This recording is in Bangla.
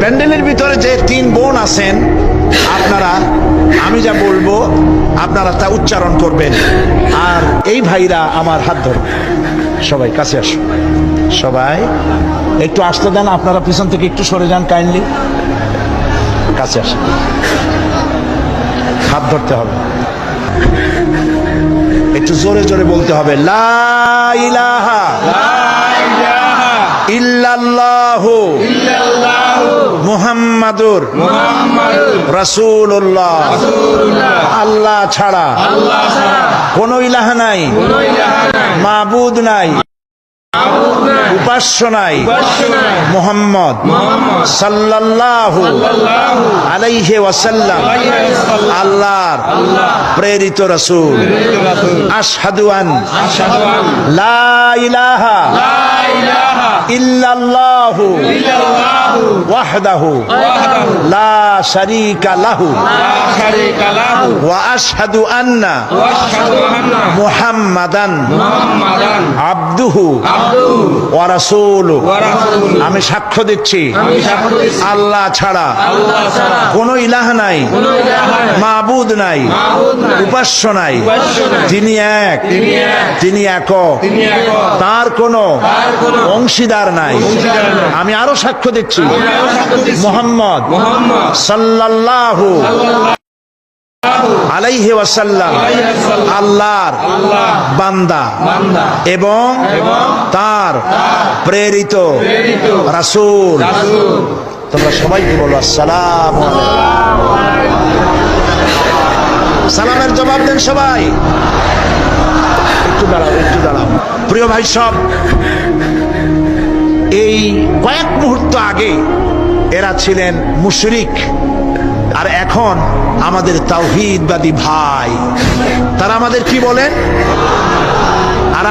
প্যান্ডেলের ভিতরে যে 3 বোন আছেন, আপনারা আমি যা বলবো আপনারা তা উচ্চারণ করবেন, আর এই ভাইরা আমার হাত ধরবে। সবাই কাছে আসো, সবাই একটু আসতে দেন, আপনারা পিছন থেকে একটু সরে যান কাইন্ডলি, কাছে আসেন, হাত ধরতে হবে, একটু জোরে জোরে বলতে হবে, লা ইলাহা ইল্লাল্লাহু মুহাম্মাদুর রাসূলুল্লাহ। আল্লাহ ছাড়া কোনো ইলাহ নাই, মাবুদ নাই, উপাস্য নাই, মুহাম্মদ সাল্লাল্লাহু আলাইহি ওয়াসাল্লাম আল্লাহর প্রেরিত রাসূল। আশহাদু আন লা ইলাহা ইল্লাল্লাহু ওয়াহদাহু লা শারীকা লাহু ওয়া আশহাদু আন্না মুহাম্মাদান আবদুহু ওয়া রাসূলুহু। আমি সাক্ষ্য দিচ্ছি আল্লাহ ছাড়া কোনো ইলাহ নাই, মাবুদ নাই, উপাস্য নাই, তিনি এক, তিনি একক, তার কোনো অংশীদার নাই। আমি আরো সাক্ষ্য দিচ্ছি মুহাম্মদ সাল্লাল্লাহু আলাইহি ওয়াসাল্লাম আল্লাহর বান্দা এবং তার প্রেরিত রাসূল। তোমরা সবাইকে বলো আসসালামু আলাইকুম। সালামের জবাব দেন সবাই। একটু দাঁড়াও, একটু দাঁড়াও। প্রিয় ভাই সব, এই কয়েক মুহূর্ত আগে এরা ছিলেন মুশরিক, আর এখন আমাদের তাওহীদবাদী ভাই। তারা আমাদের কি বলেন? আর